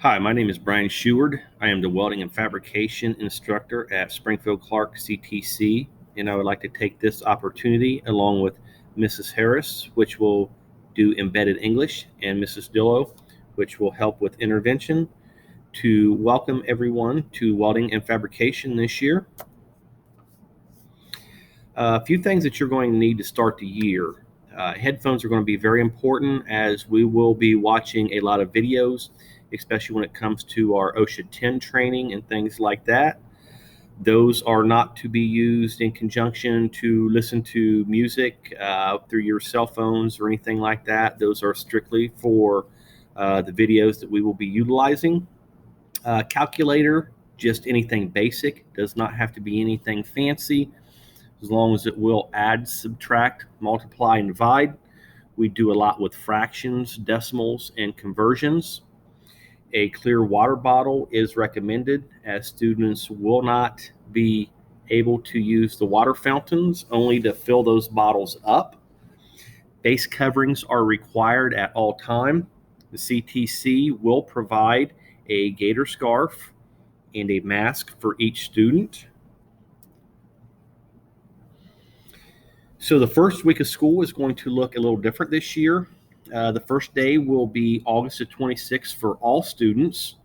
Hi, my name is Brian Sheward. I am the welding and fabrication instructor at Springfield-Clark CTC, and I would like to take this opportunity along with Mrs. Harris, which will do embedded English, and Mrs. Dillo, which will help with intervention, to welcome everyone to welding and fabrication this year. A few things that you're going to need to start the year. Headphones are going to be very important as we will be watching a lot of videos, especially when it comes to our OSHA 10 training and things like that. Those are not to be used in conjunction to listen to music through your cell phones or anything like that. Those are strictly for the videos that we will be utilizing. Calculator, just anything basic, does not have to be anything fancy, as long as it will add, subtract, multiply, and divide. We do a lot with fractions, decimals, and conversions. A clear water bottle is recommended, as students will not be able to use the water fountains, only to fill those bottles up. Base coverings are required at all time. The CTC will provide a gator scarf and a mask for each student. So the first week of school is going to look a little different this year. The first day will be August the 26th for all students.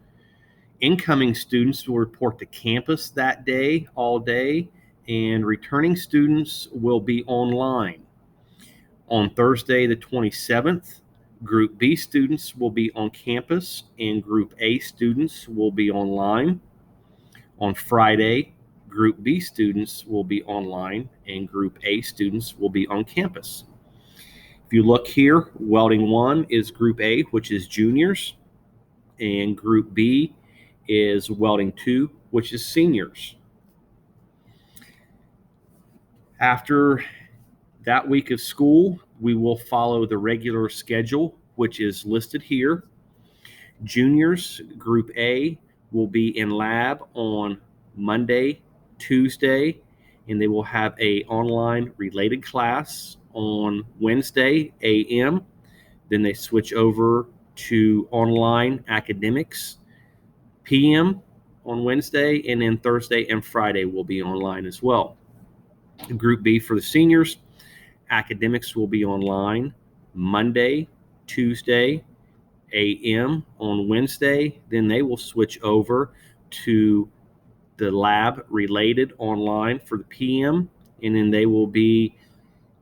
Incoming students will report to campus that day, all day, and returning students will be online. On Thursday the 27th, Group B students will be on campus and Group A students will be online. On Friday, Group B students will be online and Group A students will be on campus. If you look here, Welding 1 is Group A, which is juniors, and Group B is Welding 2, which is seniors. After that week of school, we will follow the regular schedule, which is listed here. Juniors, Group A, will be in lab on Monday, Tuesday, and they will have a online related class on Wednesday a.m. Then they switch over to online academics p.m. on Wednesday, and then Thursday and Friday will be online as well. Group B for the seniors, academics will be online Monday, Tuesday a.m. on Wednesday. Then they will switch over to the lab related online for the PM, and then they will be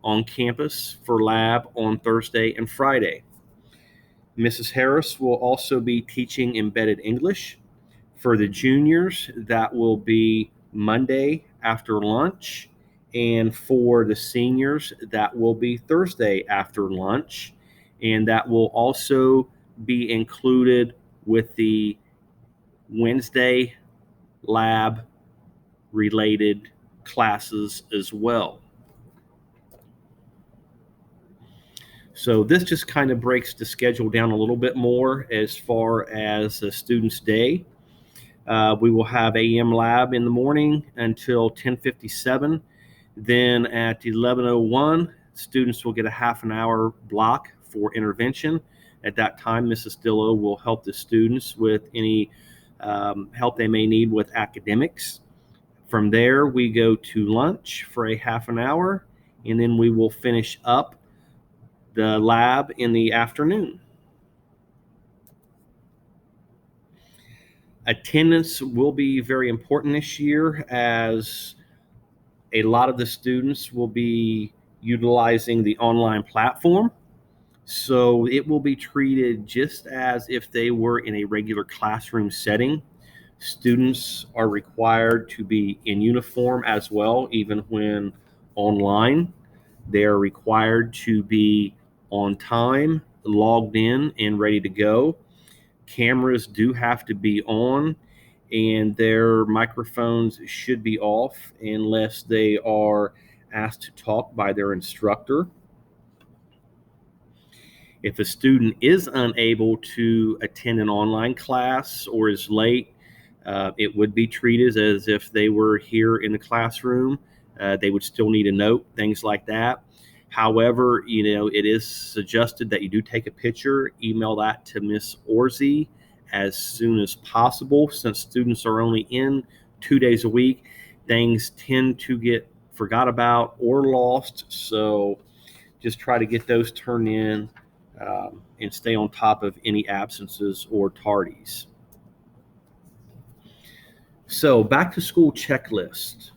on campus for lab on Thursday and Friday. Mrs. Harris will also be teaching embedded English. For the juniors, that will be Monday after lunch, and for the seniors, that will be Thursday after lunch, and that will also be included with the Wednesday lab related classes as well. So this just kind of breaks the schedule down a little bit more as far as a student's day. We will have AM lab in the morning until 10:57. Then at 11:01, students will get a half an hour block for intervention. At that time, Mrs. Dillo will help the students with any help they may need with academics. From there, we go to lunch for a half an hour, and then we will finish up the lab in the afternoon. Attendance will be very important this year, as a lot of the students will be utilizing the online platform. So it will be treated just as if they were in a regular classroom setting. Students are required to be in uniform as well, even when online. They are required to be on time, logged in, and ready to go. Cameras do have to be on, and their microphones should be off unless they are asked to talk by their instructor. If a student is unable to attend an online class or is late, it would be treated as if they were here in the classroom. They would still need a note, things like that. However, it is suggested that you do take a picture, email that to Miss Orzi as soon as possible. Since students are only in 2 days a week, things tend to get forgot about or lost. So just try to get those turned in and stay on top of any absences or tardies. So back to school checklist.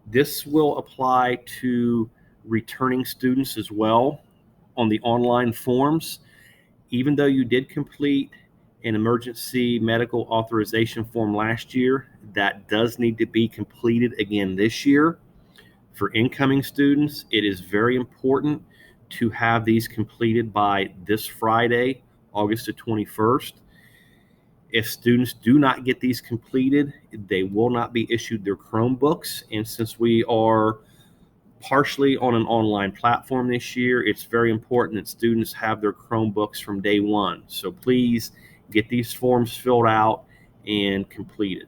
This will apply to returning students as well on the online forms. Even though you did complete an emergency medical authorization form last year, that does need to be completed again this year. For incoming students, it is very important to have these completed by this Friday, August the 21st. If students do not get these completed, they will not be issued their Chromebooks. And since we are partially on an online platform this year, it's very important that students have their Chromebooks from day one. So please get these forms filled out and completed.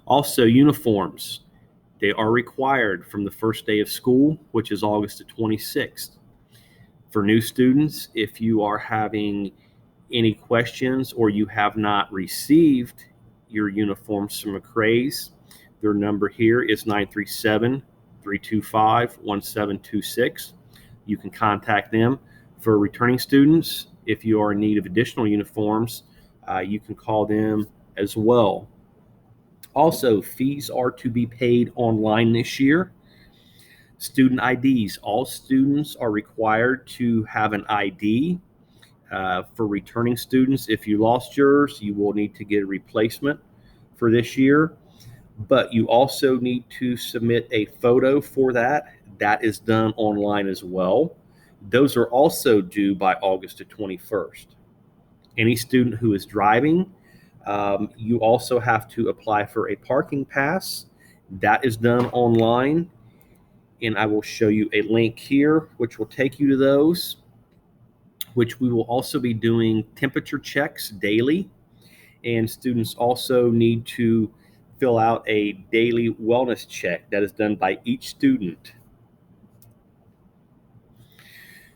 Also, uniforms. They are required from the first day of school, which is August the 26th. For new students, if you are having any questions or you have not received your uniforms from McRae's, their number here is 937-325-1726. You can contact them. For returning students, if you are in need of additional uniforms, you can call them as well. Also, fees are to be paid online this year. Student IDs. All students are required to have an ID. For returning students, if you lost yours, you will need to get a replacement for this year. But you also need to submit a photo for that. That is done online as well. Those are also due by August the 21st. Any student who is driving, you also have to apply for a parking pass. That is done online. And I will show you a link here, which will take you to those, which we will also be doing temperature checks daily. And students also need to fill out a daily wellness check that is done by each student.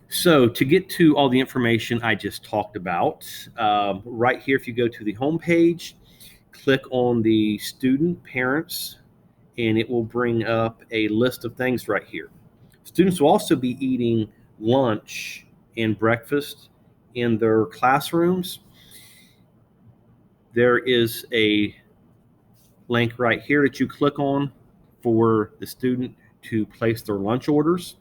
So to get to all the information I just talked about, right here, if you go to the home page, click on the student parents, and it will bring up a list of things right here. Students will also be eating lunch and breakfast in their classrooms. There is a link right here that you click on for the student to place their lunch orders.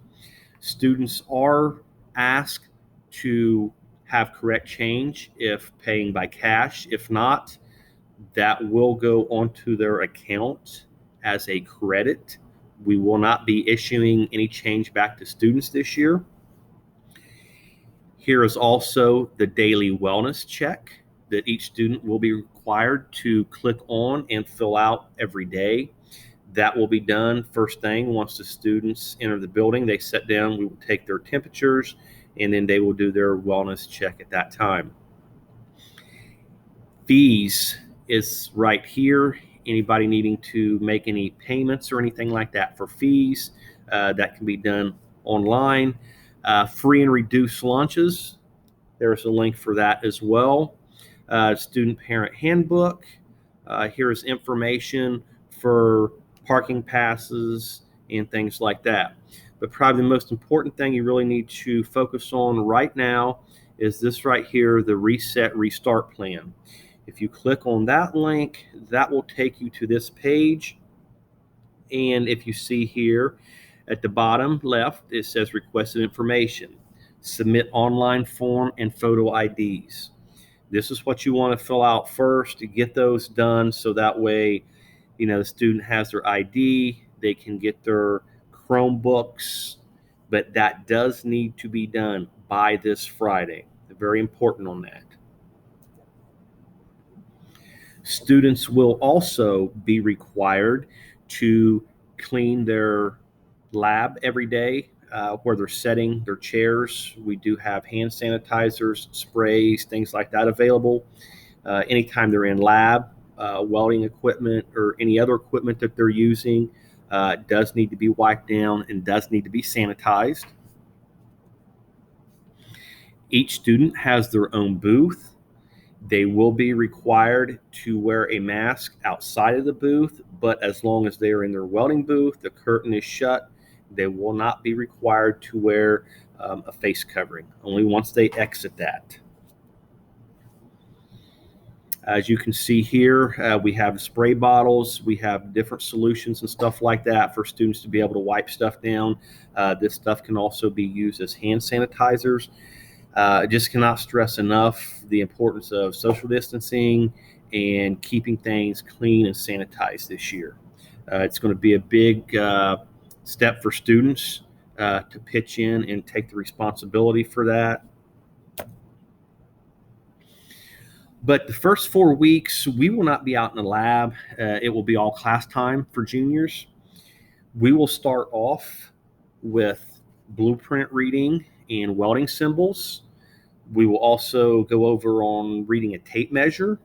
Students are asked to have correct change if paying by cash. If not, that will go onto their account as a credit. We will not be issuing any change back to students this year. Here is also the daily wellness check that each student will be required to click on and fill out every day. That will be done first thing once the students enter the building. They sit down, we will take their temperatures, and then they will do their wellness check at that time. Fees is right here. Anybody needing to make any payments or anything like that for fees, that can be done online. Free and reduced lunches, there's a link for that as well. Student parent handbook. Here is information for parking passes and things like that. But probably the most important thing you really need to focus on right now is this right here, the Reset Restart Plan. If you click on that link, that will take you to this page. And if you see here at the bottom left, it says requested information, submit online form and photo IDs. This is what you want to fill out first to get those done, so that way, the student has their ID, they can get their Chromebooks, but that does need to be done by this Friday. Very important on that. Students will also be required to clean their lab every day, where they're setting their chairs. We do have hand sanitizers, sprays, things like that available. Anytime they're in lab, welding equipment or any other equipment that they're using does need to be wiped down and does need to be sanitized. Each student has their own booth. They will be required to wear a mask outside of the booth, but as long as they are in their welding booth, the curtain is shut, they will not be required to wear a face covering, only once they exit that. As you can see here, we have spray bottles, we have different solutions and stuff like that for students to be able to wipe stuff down. This stuff can also be used as hand sanitizers. I just cannot stress enough the importance of social distancing and keeping things clean and sanitized this year. It's going to be a big step for students to pitch in and take the responsibility for that. But the first 4 weeks, we will not be out in the lab. It will be all class time for juniors. We will start off with blueprint reading and welding symbols. We will also go over on reading a tape measure.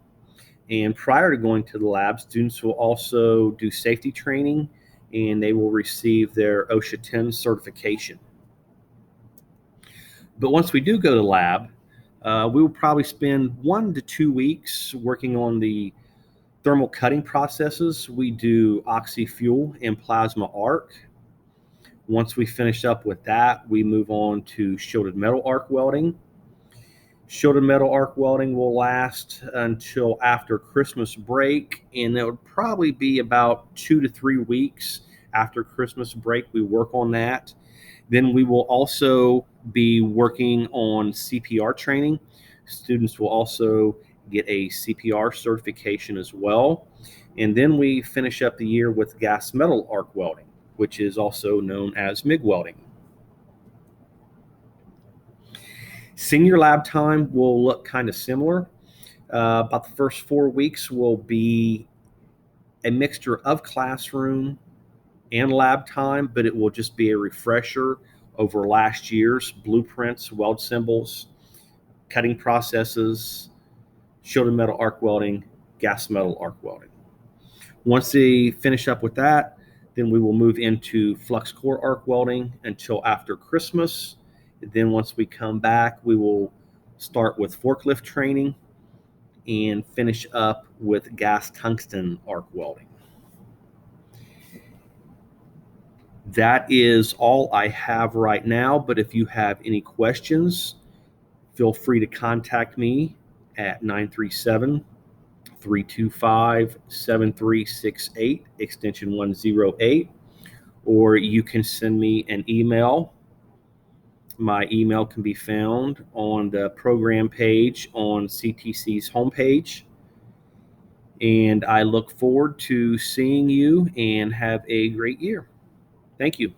And prior to going to the lab, students will also do safety training, and they will receive their OSHA 10 certification. But once we do go to the lab, we will probably spend 1 to 2 weeks working on the thermal cutting processes. We do oxy-fuel and plasma arc. Once we finish up with that, we move on to shielded metal arc welding. Shielded metal arc welding will last until after Christmas break, and it would probably be about 2 to 3 weeks after Christmas break we work on that. Then we will also be working on CPR training. Students will also get a CPR certification as well. And then we finish up the year with gas metal arc welding, which is also known as MIG welding. Senior lab time will look kind of similar. About the first 4 weeks will be a mixture of classroom and lab time, but it will just be a refresher over last year's blueprints, weld symbols, cutting processes, shielded metal arc welding, gas metal arc welding. Once they finish up with that, then we will move into flux core arc welding until after Christmas. Then once we come back, we will start with forklift training and finish up with gas tungsten arc welding. That is all I have right now, but if you have any questions, feel free to contact me at 937-325-7368, extension 108, or you can send me an email. My email can be found on the program page on CTC's homepage. And I look forward to seeing you and have a great year. Thank you.